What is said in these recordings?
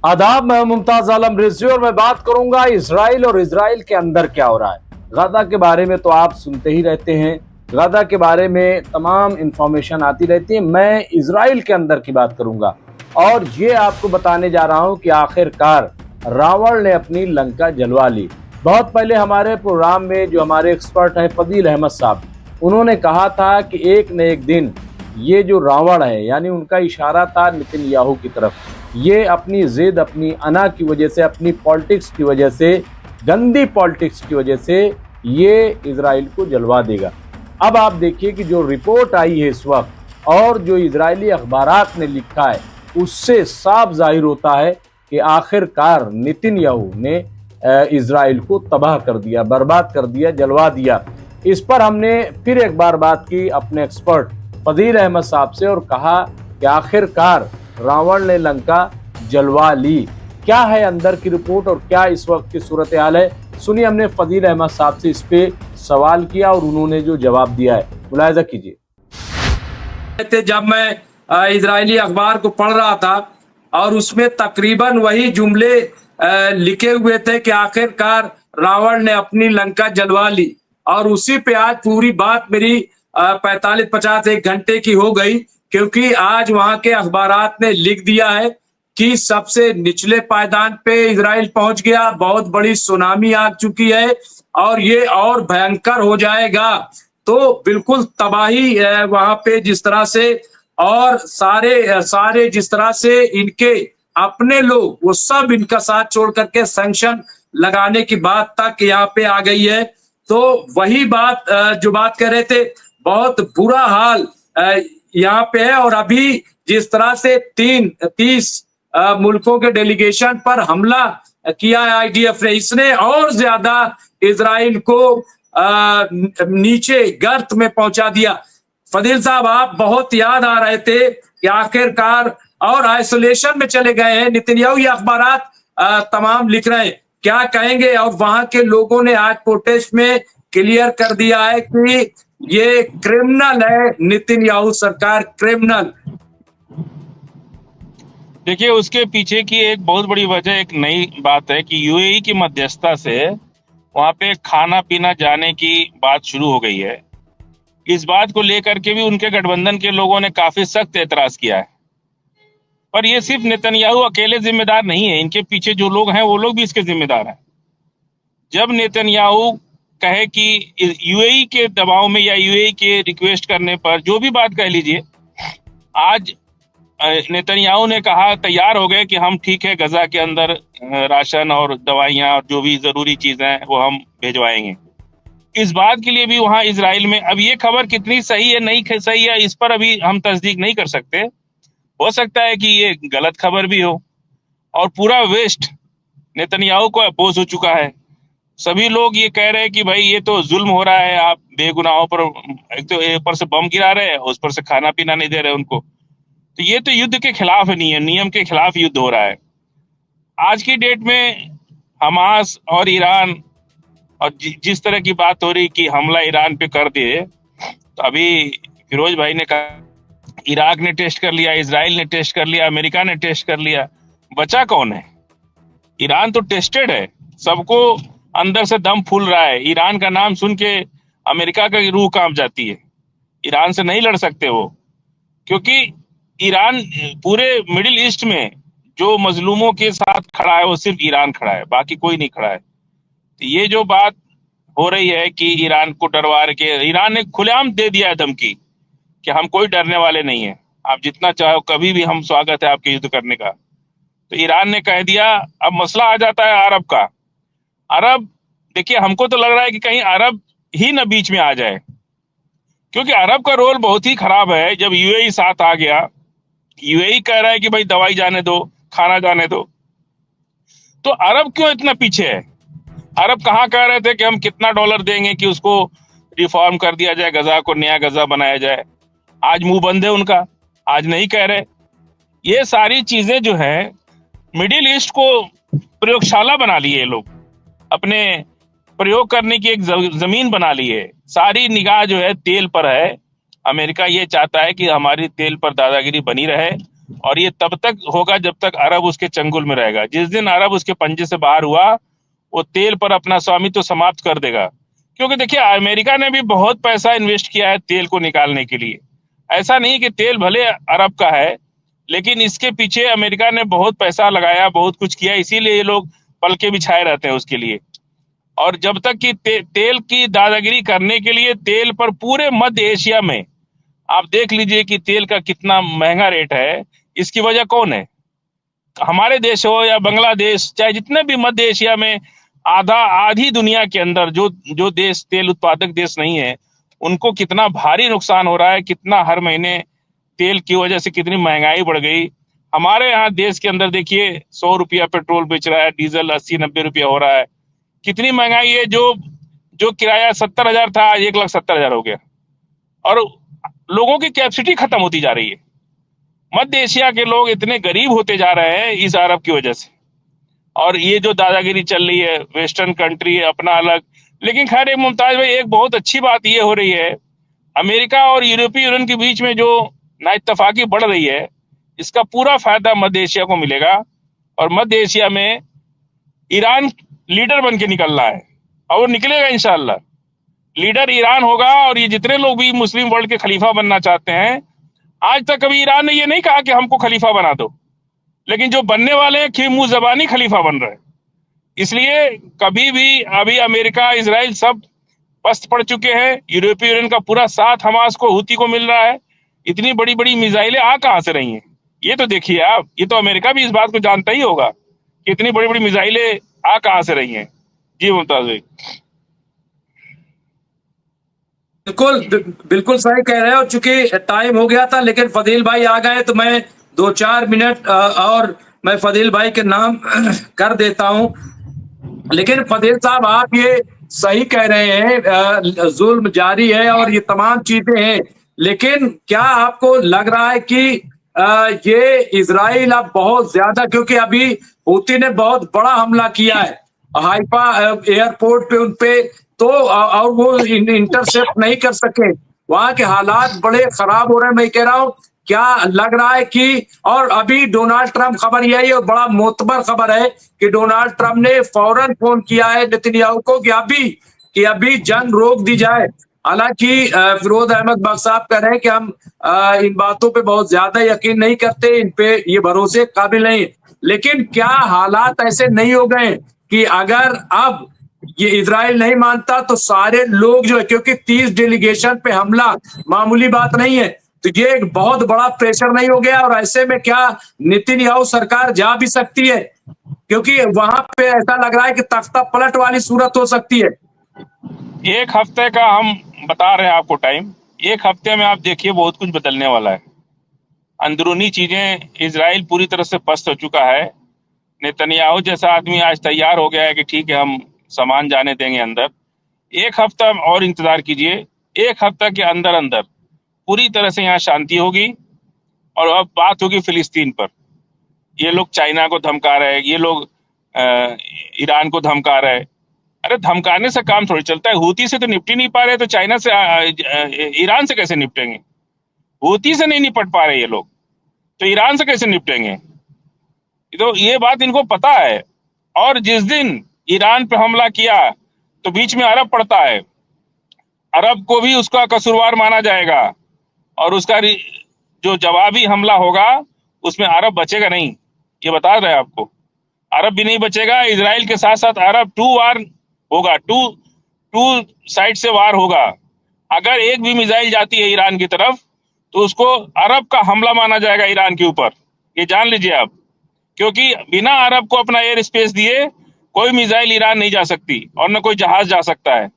आदाब, मैं मुमताज आलम रिजवी और मैं बात करूंगा इसराइल और इसराइल के अंदर क्या हो रहा है। गजा के बारे में तो आप सुनते ही रहते हैं, गजा के बारे में तमाम इंफॉर्मेशन आती रहती है। मैं इसराइल के अंदर की बात करूंगा और ये आपको बताने जा रहा हूं कि आखिरकार रावण ने अपनी लंका जलवा ली। बहुत पहले हमारे प्रोग्राम में जो हमारे एक्सपर्ट हैं फजील अहमद साहब, उन्होंने कहा था कि एक न एक दिन ये जो रावण है, यानी उनका इशारा था नेतन्याहू की तरफ, ये अपनी जिद, अपनी अना की वजह से, अपनी पॉलिटिक्स की वजह से, गंदी पॉलिटिक्स की वजह से ये इजराइल को जलवा देगा। अब आप देखिए कि जो रिपोर्ट आई है इस वक्त और जो इजरायली अखबारात ने लिखा है, उससे साफ जाहिर होता है कि आखिरकार नेतन्याहू ने इजराइल को तबाह कर दिया, बर्बाद कर दिया, जलवा दिया। इस पर हमने फिर एक बार बात की अपने एक्सपर्ट फजील अहमद साहब से और कहा कि आखिरकार रावण ने लंका जलवा ली। क्या है अंदर की रिपोर्ट और क्या इस वक्त की सूरत हाल है, सुनिए। हमने फजील अहमद साहब से इस पे सवाल किया और उन्होंने जो जवाब दिया है, मुलाहिजा कीजिए। जब मैं इजरायली अखबार को पढ़ रहा था और उसमें तकरीबन वही जुमले लिखे हुए थे कि आखिरकार रावण ने अपनी लंका जलवा ली, और उसी पे आज पूरी बात मेरी 45-50 एक घंटे की हो गई, क्योंकि आज वहां के अखबारात ने लिख दिया है कि सबसे निचले पायदान पे इजराइल पहुंच गया, बहुत बड़ी सुनामी आ चुकी है और ये और भयंकर हो जाएगा। तो बिल्कुल तबाही वहां पे जिस तरह से, और सारे जिस तरह से इनके अपने लोग वो सब इनका साथ छोड़ करके सैंक्शन लगाने की बात तक यहाँ पे आ गई है। तो वही बात जो बात कर रहे थे, बहुत बुरा हाल यहाँ पे है। और अभी जिस तरह से 30 मुल्कों के डेलीगेशन पर हमला किया है आईडीएफ ने, इसने और ज्यादा इजराइल को नीचे गर्त में पहुंचा दिया। फजील साहब, आप बहुत याद आ रहे थे कि आखिरकार और आइसोलेशन में चले गए हैं नेतन्याहू, ये अखबारात तमाम लिख रहे हैं, क्या कहेंगे? और वहां के लोगों ने आज प्रोटेस्ट में क्लियर कर दिया है कि ये क्रिमिनल है, नेतन्याहू सरकार क्रिमिनल। देखिए, उसके पीछे की एक बहुत बड़ी वजह एक नई बात है कि यूएई की मध्यस्थता से वहां पे खाना पीना जाने की बात शुरू हो गई है। इस बात को लेकर के भी उनके गठबंधन के लोगों ने काफी सख्त एतराज किया है। पर ये सिर्फ नेतन्याहू अकेले जिम्मेदार नहीं है, इनके पीछे जो लोग हैं वो लोग भी इसके जिम्मेदार हैं। जब नेतन्याहू कहे कि यूएई के दबाव में या यूएई के रिक्वेस्ट करने पर, जो भी बात कह लीजिए, आज नेतन्याहू ने कहा, तैयार हो गए कि हम ठीक है, गजा के अंदर राशन और दवाइयां और जो भी जरूरी चीजें हैं वो हम भिजवाएंगे। इस बात के लिए भी वहां इजराइल में, अब ये खबर कितनी सही है नहीं सही है इस पर अभी हम तस्दीक नहीं कर सकते, हो सकता है कि ये गलत खबर भी हो। और पूरा वेस्ट नेतन्याहू को अपोज हो चुका है। सभी लोग ये कह रहे हैं कि भाई ये तो जुल्म हो रहा है, आप बेगुनाहों पर एक तो ऊपर से बम गिरा रहे हैं, उस पर से खाना पीना नहीं दे रहे उनको। तो ये तो युद्ध के खिलाफ नहीं है, नियम के खिलाफ युद्ध हो रहा है। आज की डेट में हमास और ईरान, और जिस तरह की बात हो रही कि हमला ईरान पे कर दिए, तो अभी फिरोज भाई ने कहा इराक ने टेस्ट कर लिया, इजराइल ने टेस्ट कर लिया, अमेरिका ने टेस्ट कर लिया, बचा कौन है? ईरान तो टेस्टेड है, सबको अंदर से दम फूल रहा है। ईरान का नाम सुन के अमेरिका का रूह कांप जाती है। ईरान से नहीं लड़ सकते वो, क्योंकि ईरान पूरे मिडिल ईस्ट में जो मजलूमों के साथ खड़ा है वो सिर्फ ईरान खड़ा है, बाकी कोई नहीं खड़ा है। तो ये जो बात हो रही है कि ईरान को डरवा के, ईरान ने खुलेआम दे दिया है धमकी कि हम कोई डरने वाले नहीं है, आप जितना चाहो कभी भी हम स्वागत है आपके युद्ध करने का। तो ईरान ने कह दिया। अब मसला आ जाता है अरब का। अरब, देखिए, हमको तो लग रहा है कि कहीं अरब ही न बीच में आ जाए, क्योंकि अरब का रोल बहुत ही खराब है। जब यूएई साथ आ गया, यूएई कह रहा है कि भाई दवाई जाने दो, खाना जाने दो, तो अरब क्यों इतना पीछे है? अरब कहाँ कह रहे थे कि हम कितना डॉलर देंगे कि उसको रिफॉर्म कर दिया जाए, गजा को नया गजा बनाया जाए। आज मुंह बंद है उनका, आज नहीं कह रहे। ये सारी चीजें जो है, मिडिल ईस्ट को प्रयोगशाला बना लिए लोग, अपने प्रयोग करने की एक जमीन बना ली है। सारी निगाह जो है तेल पर है। अमेरिका ये चाहता है कि हमारी तेल पर दादागिरी बनी रहे और ये तब तक होगा जब तक अरब उसके चंगुल में रहेगा। जिस दिन अरब उसके पंजे से बाहर हुआ, वो तेल पर अपना स्वामित्व समाप्त कर देगा। क्योंकि देखिए, अमेरिका ने भी बहुत पैसा इन्वेस्ट किया है तेल को निकालने के लिए। ऐसा नहीं कि तेल भले अरब का है, लेकिन इसके पीछे अमेरिका ने बहुत पैसा लगाया, बहुत कुछ किया, इसीलिए ये लोग पलके बिछाए रहते हैं उसके लिए। और जब तक कि तेल की दादागिरी करने के लिए तेल पर पूरे मध्य एशिया में आप देख लीजिए कि तेल का कितना महंगा रेट है। इसकी वजह कौन है? हमारे देश हो या बांग्लादेश, चाहे जितने भी मध्य एशिया में आधी दुनिया के अंदर जो देश तेल उत्पादक देश नहीं है, उनको कितना भारी नुकसान हो रहा है, कितना हर महीने तेल की वजह से कितनी महंगाई बढ़ गई। हमारे यहाँ देश के अंदर देखिए 100 रुपया पेट्रोल बेच रहा है, डीजल 80-90 रुपया हो रहा है। कितनी महंगाई है। जो किराया 70,000 था, आज 1,70,000 हो गया। और लोगों की कैपेसिटी खत्म होती जा रही है। मध्य एशिया के लोग इतने गरीब होते जा रहे हैं इस अरब की वजह से। और ये जो दादागिरी चल रही है, वेस्टर्न कंट्री है अपना अलग। लेकिन खैर एक मुमताज भाई, एक बहुत अच्छी बात ये हो रही है, अमेरिका और यूरोपीय यूनियन के बीच में जो नाइतफाकी बढ़ रही है, इसका पूरा फायदा मध्य एशिया को मिलेगा। और मध्य एशिया में ईरान लीडर बन के निकल रहा है, और वो निकलेगा इंशाल्लाह। लीडर ईरान होगा। और ये जितने लोग भी मुस्लिम वर्ल्ड के खलीफा बनना चाहते हैं, आज तक कभी ईरान ने ये नहीं कहा कि हमको खलीफा बना दो, लेकिन जो बनने वाले हैं कि मुंह जबानी खलीफा बन रहे हैं। इसलिए कभी भी अभी अमेरिका, इजराइल सब पस्त पड़ चुके हैं। यूरोपीय यूनियन का पूरा साथ हमास को, हूती को मिल रहा है। इतनी बड़ी बड़ी मिसाइलें आ कहां से रही हैं? ये तो देखिए आप, ये तो अमेरिका भी इस बात को जानता ही होगा कि इतनी बड़ी बड़ी मिसाइलें आ कहां से रही हैं। जी मुमताज भाई। बिल्कुल बिल्कुल सही कह रहे हो। चूंकि टाइम हो गया था, लेकिन फदील भाई आ गए तो मैं 2-4 मिनट और मैं फदील भाई के नाम कर देता हूं। लेकिन फदील साहब, आप ये सही कह रहे हैं, जुल्म जारी है और ये तमाम चीजें हैं। लेकिन क्या आपको लग रहा है कि ये इजराइल अब बहुत ज्यादा, क्योंकि अभी हूती ने बहुत बड़ा हमला किया है हाइफा एयरपोर्ट पे उनपे, तो और वो इंटरसेप्ट नहीं कर सके। वहां के हालात बड़े खराब हो रहे हैं। मैं कह रहा हूं, क्या लग रहा है कि, और अभी डोनाल्ड ट्रंप, खबर यही है, बड़ा मोतबर खबर है कि डोनाल्ड ट्रंप ने फौरन फोन किया है नेतन्याहू को कि अभी जंग रोक दी जाए। हालांकि फिरोज अहमद बख्श साहब कह रहे हैं कि हम इन बातों पे बहुत ज्यादा यकीन नहीं करते, इन पे ये भरोसे काबिल नहीं। लेकिन क्या हालात ऐसे नहीं हो गए कि अगर अब ये इजराइल नहीं मानता तो सारे लोग जो है, क्योंकि 30 डेलीगेशन पे हमला मामूली बात नहीं है, तो ये एक बहुत बड़ा प्रेशर नहीं हो गया? और ऐसे में क्या नेतन्याहू सरकार जा भी सकती है? क्योंकि वहां पे ऐसा लग रहा है कि तख्ता पलट वाली सूरत हो सकती है। एक हफ्ते का हम बता रहे हैं आपको टाइम। एक हफ्ते में आप देखिए बहुत कुछ बदलने वाला है। अंदरूनी चीजें, इजराइल पूरी तरह से पस्त हो चुका है। नेतन्याहू जैसा आदमी आज तैयार हो गया है कि ठीक है, हम सामान जाने देंगे अंदर। एक हफ्ता और इंतजार कीजिए। एक हफ्ता के अंदर अंदर पूरी तरह से यहाँ शांति होगी। और अब बात होगी फिलिस्तीन पर। ये लोग चाइना को धमका रहे हैं, ये लोग ईरान को धमका रहे हैं। अरे धमकाने से काम थोड़ी चलता है। हूती से तो निपट ही नहीं पा रहे, तो चाइना से ईरान से कैसे निपटेंगे? हूती से नहीं निपट पा रहे ये लोग, तो ईरान से कैसे निपटेंगे? तो ये बात इनको पता है। और जिस दिन ईरान पे हमला किया तो बीच में अरब पड़ता है, अरब को भी उसका कसूरवार माना जाएगा। और उसका जो जवाबी हमला होगा उसमें अरब बचेगा नहीं, ये बता रहे हैं आपको। अरब भी नहीं बचेगा। इजराइल के साथ साथ अरब टू वार होगा, टू साइड से वार होगा। अगर एक भी मिसाइल जाती है ईरान की तरफ तो उसको अरब का हमला माना जाएगा ईरान के ऊपर, ये जान लीजिए आप। क्योंकि बिना अरब को अपना एयर स्पेस दिए कोई मिसाइल ईरान नहीं जा सकती और न कोई जहाज जा सकता है।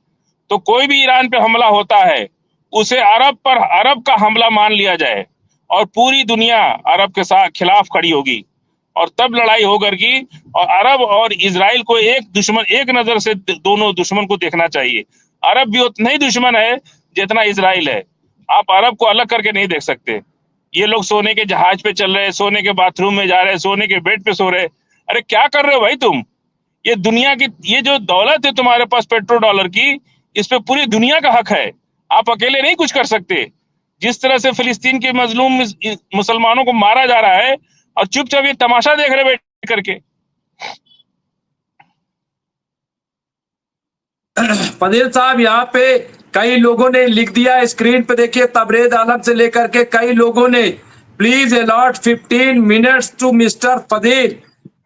तो कोई भी ईरान पे हमला होता है उसे अरब का हमला मान लिया जाए और पूरी दुनिया अरब के साथ खिलाफ खड़ी होगी और तब लड़ाई होकर की। और अरब और इजराइल को एक नजर से दोनों दुश्मन को देखना चाहिए। अरब भी उतना ही दुश्मन है जितना इजराइल है। आप अरब को अलग करके नहीं देख सकते। ये लोग सोने के जहाज पे चल रहे, सोने के बाथरूम में जा रहे, सोने के बेड पे सो रहे। अरे क्या कर रहे हो भाई तुम? ये दुनिया की ये जो दौलत है तुम्हारे पास पेट्रो डॉलर की, इस पे पूरी दुनिया का हक है। आप अकेले नहीं कुछ कर सकते। जिस तरह से फिलिस्तीन के मजलूम मुसलमानों को मारा जा रहा है और चुपचाप ये तमाशा देख रहे बैठ करके। फजील साहब, यहाँ पे कई लोगों ने लिख दिया, स्क्रीन पे देखिए, तबरेज आलम से लेकर के कई लोगों ने, please allot 15 minutes to mister Fazil.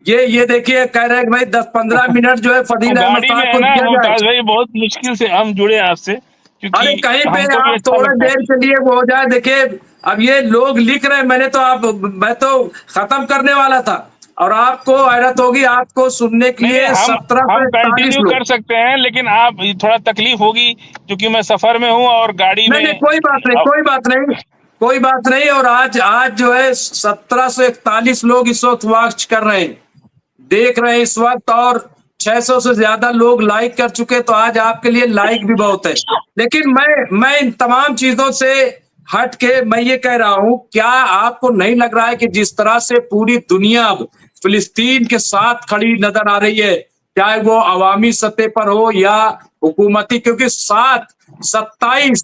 ये देखिए, कह रहे हैं कि भाई 10-15 मिनट जो है फजील अहमद गाड़ी में साहब है को ना दिया जाए। मुमताज भाई, बहुत मुश्किल से हम जुड़े हैं आपसे, अरे क्योंकि कहीं पे हमको भी आप अच्छा थोड़ा लगता है। देर के लिए वो हो जाए। देखिए, अब ये लोग लिख रहे हैं, मैं तो खत्म करने वाला था, और आपको हैरत होगी, आपको सुनने के नहीं लिए नहीं, 17 हम से 41 कंटिन्यू लोग। कर सकते हैं, लेकिन आप थोड़ा तकलीफ होगी क्योंकि मैं सफर में हूँ और गाड़ी नहीं नहीं, में। कोई बात नहीं, अब कोई बात नहीं, कोई बात नहीं। और आज जो है 1741 लोग इस वक्त वॉच कर रहे हैं, देख रहे हैं इस वक्त, और 600 से ज्यादा लोग लाइक कर चुके, तो आज आपके लिए लाइक भी बहुत है। लेकिन मैं इन तमाम चीजों से हट के मैं ये कह रहा हूं, क्या आपको नहीं लग रहा है कि जिस तरह से पूरी दुनिया अब फिलिस्तीन के साथ खड़ी नजर आ रही है, चाहे वो अवामी सतह पर हो या हुकूमती, क्योंकि 27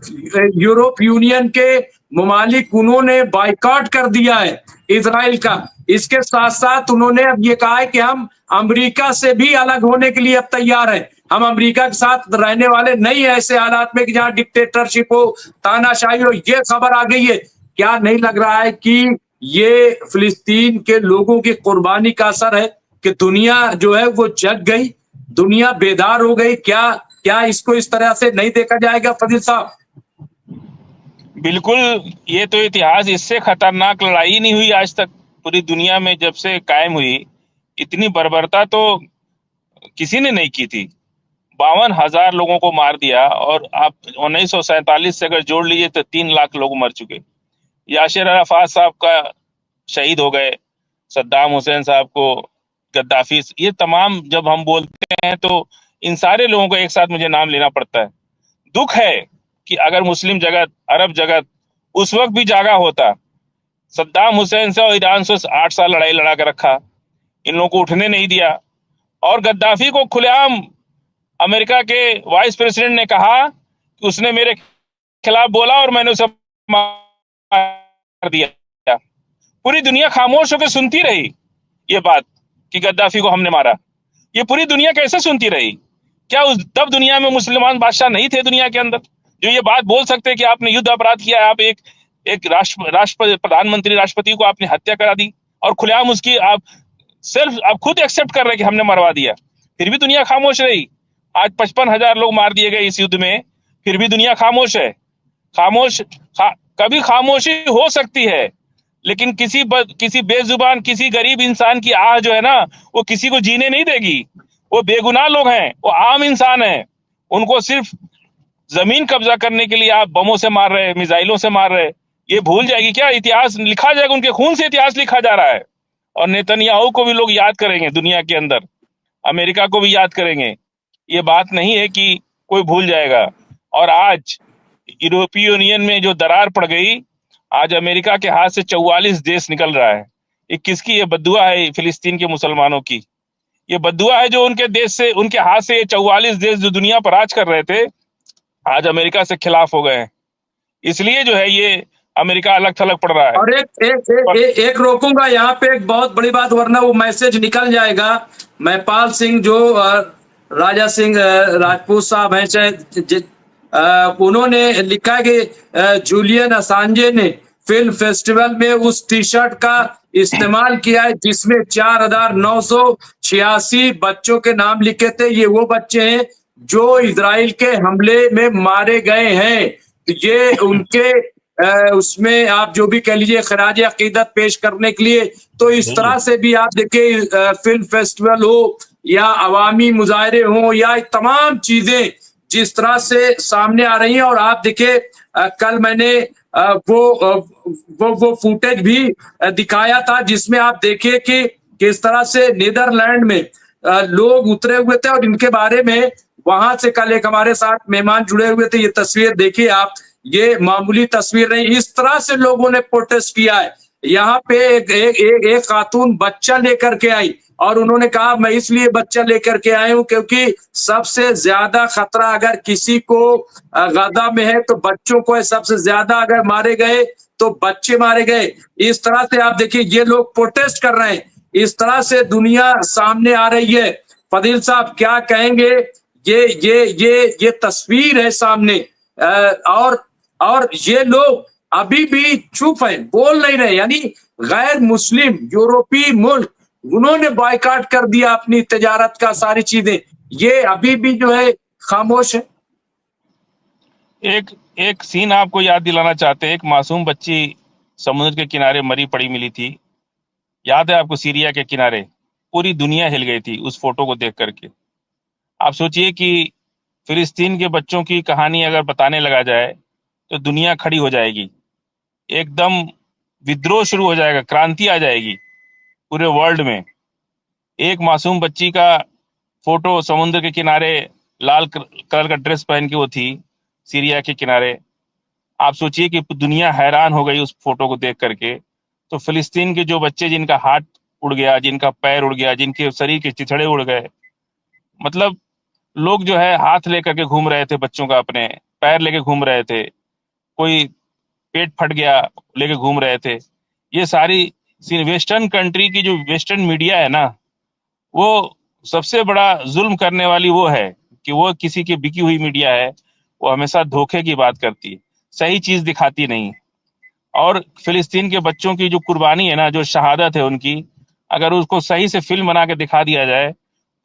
यूरोप यूनियन के ममालिक उन्होंने बाइकआउट कर दिया है इजराइल का। इसके साथ साथ उन्होंने अब ये कहा है कि हम अमेरिका से भी अलग होने के लिए अब तैयार हैं, हम अमेरिका के साथ रहने वाले नहीं है ऐसे हालात में कि जहां डिक्टेटरशिप हो, तानाशाही हो। ये खबर आ गई है। क्या नहीं लग रहा है कि ये फिलिस्तीन के लोगों की कुर्बानी का असर है कि दुनिया जो है वो जग गई, दुनिया बेदार हो गई? क्या क्या इसको इस तरह से नहीं देखा जाएगा फजील साहब? बिल्कुल, ये तो इतिहास, इससे खतरनाक लड़ाई नहीं हुई आज तक पूरी दुनिया में, जब से कायम हुई। इतनी बर्बरता तो किसी ने नहीं की थी। 52,000 लोगों को मार दिया, और आप 1947 से अगर जोड़ लीजिए तो 3 लाख लोग मर चुके। यासिर अराफात साहब का शहीद हो गए, सद्दाम हुसैन साहब को, गद्दाफी, ये तमाम जब हम बोलते हैं तो इन सारे लोगों को एक साथ मुझे नाम लेना पड़ता है। दुख है कि अगर मुस्लिम जगत, अरब जगत उस वक्त भी जागा होता। सद्दाम हुसैन से और ईरान से 8 साल लड़ाई लड़ा कर रखा, इन लोगों को उठने नहीं दिया। और गद्दाफी को खुलेआम अमेरिका के वाइस प्रेसिडेंट ने कहा कि उसने मेरे खिलाफ बोला और मैंने उसे मार दिया। पूरी दुनिया खामोश होकर सुनती रही ये बात कि गद्दाफी को हमने मारा। ये पूरी दुनिया कैसे सुनती रही? क्या उस तब दुनिया में मुसलमान बादशाह नहीं थे दुनिया के अंदर जो ये बात बोल सकते कि आपने युद्ध अपराध किया है, आप एक राष्ट्र प्रधानमंत्री, राष्ट्रपति को आपने हत्या करा दी, और खुलेआम उसकी आप खुद एक्सेप्ट कर रहे हैं कि हमने मरवा दिया, फिर भी दुनिया खामोश रही। आज 55,000 लोग मार दिए गए इस युद्ध में, फिर भी दुनिया खामोश है। कभी खामोशी हो सकती है, लेकिन किसी बेजुबान, किसी गरीब इंसान की आह जो है ना, वो किसी को जीने नहीं देगी। वो बेगुनाह लोग हैं, वो आम इंसान हैं, उनको सिर्फ जमीन कब्जा करने के लिए आप बमों से मार रहे, मिसाइलों से मार रहे। ये भूल जाएगी क्या? इतिहास लिखा जाएगा, उनके खून से इतिहास लिखा जा रहा है। और नेतन्याहू को भी लोग याद करेंगे दुनिया के अंदर, अमेरिका को भी याद करेंगे। ये बात नहीं है कि कोई भूल जाएगा। और आज यूरोपीय यूनियन में जो दरार पड़ गई, आज अमेरिका के हाथ से 44 देश निकल रहा है। ये किसकी? ये बद्दुआ है फिलिस्तीन के मुसलमानों की। ये बद्दुआ है जो उनके देश से, उनके हाथ से ये 44 देश जो दुनिया पर राज कर रहे थे, आज अमेरिका से खिलाफ हो गए हैं। इसलिए जो है ये अमेरिका अलग थलग पड़ रहा है। और एक रोकूंगा यहाँ पे, एक बहुत बड़ी बात, वरना वो मैसेज निकल जाएगा। महपाल सिंह जो राजा सिंह राजपूत साहब हैं, चाहे उन्होंने लिखा है कि जूलियन असांजे ने फिल्म फेस्टिवल में उस टी शर्ट का इस्तेमाल किया है जिसमें 4,986 बच्चों के नाम लिखे थे। ये वो बच्चे हैं जो इजराइल के हमले में मारे गए हैं। ये उनके उसमें आप जो भी कह लीजिए खराज अकीदत पेश करने के लिए। तो इस तरह से भी आप देखिए, फिल्म फेस्टिवल हो या अवामी मुजाहरे हो या तमाम चीजें जिस तरह से सामने आ रही हैं। और आप देखिए, कल मैंने वो फुटेज भी दिखाया था जिसमें आप देखिए कि किस तरह से नीदरलैंड में लोग उतरे हुए थे, और इनके बारे में वहां से कल एक हमारे साथ मेहमान जुड़े हुए थे। ये तस्वीर देखिए आप, ये मामूली तस्वीर नहीं, इस तरह से लोगों ने प्रोटेस्ट किया है। यहाँ पे एक खातून बच्चा लेकर के आई, और उन्होंने कहा मैं इसलिए बच्चा लेकर के आए हूं क्योंकि सबसे ज्यादा खतरा अगर किसी को गजा में है तो बच्चों को है, सबसे ज्यादा अगर मारे गए तो बच्चे मारे गए। इस तरह से आप देखिए ये लोग प्रोटेस्ट कर रहे हैं, इस तरह से दुनिया सामने आ रही है। फजील साहब क्या कहेंगे? ये तस्वीर है सामने और ये लोग अभी भी चुप है, बोल नहीं रहे। यानी गैर मुस्लिम यूरोपीय मुल्क उन्होंने बॉयकॉट कर दिया अपनी तजारत का, सारी चीजें, ये अभी भी जो है खामोश है। एक सीन आपको याद दिलाना चाहते हैं। एक मासूम बच्ची समुद्र के किनारे मरी पड़ी मिली थी, याद है आपको? सीरिया के किनारे पूरी दुनिया हिल गई थी उस फोटो को देख करके। आप सोचिए कि फिलिस्तीन के बच्चों की कहानी अगर बताने लगा जाए तो दुनिया खड़ी हो जाएगी, एकदम विद्रोह शुरू हो जाएगा, क्रांति आ जाएगी पूरे वर्ल्ड में। एक मासूम बच्ची का फोटो समुद्र के किनारे लाल कलर का ड्रेस पहन के वो थी सीरिया के किनारे। आप सोचिए कि दुनिया हैरान हो गई उस फोटो को देख करके। तो फिलिस्तीन के जो बच्चे जिनका हाथ उड़ गया, जिनका पैर उड़ गया, जिनके शरीर के चिथड़े उड़ गए, मतलब लोग जो है हाथ लेकर के घूम रहे थे बच्चों का, अपने पैर लेके घूम रहे थे, कोई पेट फट गया लेके घूम रहे थे। ये सारी वेस्टर्न कंट्री की जो वेस्टर्न मीडिया है ना, वो सबसे बड़ा जुल्म करने वाली वो है कि वो किसी की बिकी हुई मीडिया है। वो हमेशा धोखे की बात करती है, सही चीज दिखाती नहीं। और फिलिस्तीन के बच्चों की जो कुर्बानी है ना, जो शहादत है उनकी, अगर उसको सही से फिल्म बना के दिखा दिया जाए,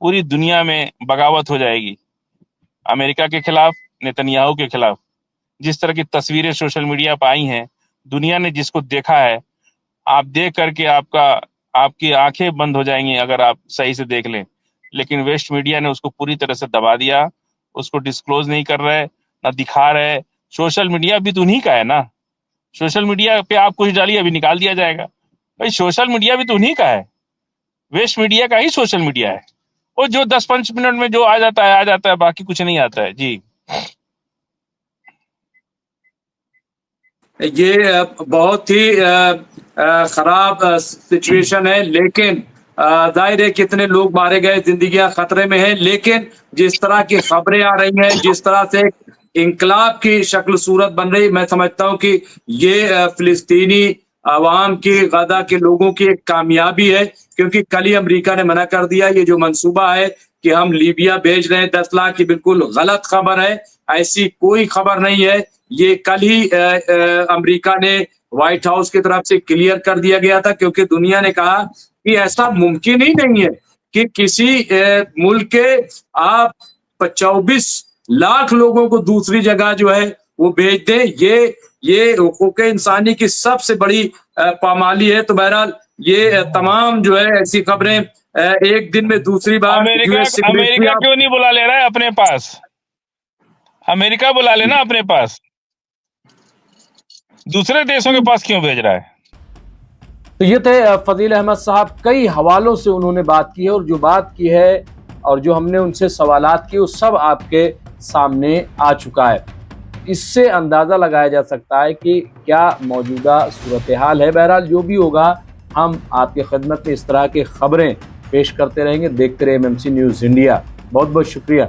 पूरी दुनिया में बगावत हो जाएगी अमेरिका के खिलाफ, नेतन्याहू के खिलाफ। जिस तरह की तस्वीरें सोशल मीडिया पर आई हैं, दुनिया ने जिसको देखा है, आप देख करके आपकी आंखें बंद हो जाएंगी अगर आप सही से देख लें। लेकिन वेस्ट मीडिया ने उसको पूरी तरह से दबा दिया, उसको डिस्क्लोज नहीं कर रहे, ना दिखा रहे। सोशल मीडिया भी तो उन्हीं का है ना। सोशल मीडिया पे आप कुछ डालिए, अभी निकाल दिया जाएगा। भाई सोशल मीडिया भी तो उन्हीं का है, वेस्ट मीडिया का ही सोशल मीडिया है। वो जो 10-5 मिनट में जो आ जाता है, बाकी कुछ नहीं आता है जी। ये बहुत ही खराब सिचुएशन है, लेकिन जाहिर है कितने लोग मारे गए, जिंदगियां खतरे में है। लेकिन जिस तरह की खबरें आ रही हैं, जिस तरह से इंकलाब की शक्ल सूरत बन रही, मैं समझता हूं कि ये फिलिस्तीनी अवाम की, गजा के लोगों की एक कामयाबी है। क्योंकि कल ही अमेरिका ने मना कर दिया, ये जो मंसूबा है कि हम लीबिया भेज रहे हैं 10 लाख की, बिल्कुल गलत खबर है। ऐसी कोई खबर नहीं है। ये कल ही अमेरिका ने व्हाइट हाउस की तरफ से क्लियर कर दिया गया था, क्योंकि दुनिया ने कहा कि ऐसा मुमकिन ही नहीं है कि किसी मुल्क के आप 24 लाख लोगों को दूसरी जगह जो है वो भेज दें। ये हुकूक इंसानी की सबसे बड़ी पामाली है। तो बहरहाल ये तमाम जो है ऐसी खबरें एक दिन में दूसरी बार अमेरिका क्यों नहीं बुला ले रहा है अपने पास? अमेरिका बुला लेना अपने पास, दूसरे देशों के पास क्यों भेज रहा है? तो ये थे फजील अहमद साहब। कई हवालों से उन्होंने बात की है, और जो बात की है और जो हमने उनसे सवालात किए वो सब आपके सामने आ चुका है। इससे अंदाज़ा लगाया जा सकता है कि क्या मौजूदा सूरत हाल है। बहरहाल जो भी होगा, हम आपकी खिदमत में इस तरह की खबरें पेश करते रहेंगे। देखते रहे MMC न्यूज़ इंडिया। बहुत बहुत शुक्रिया।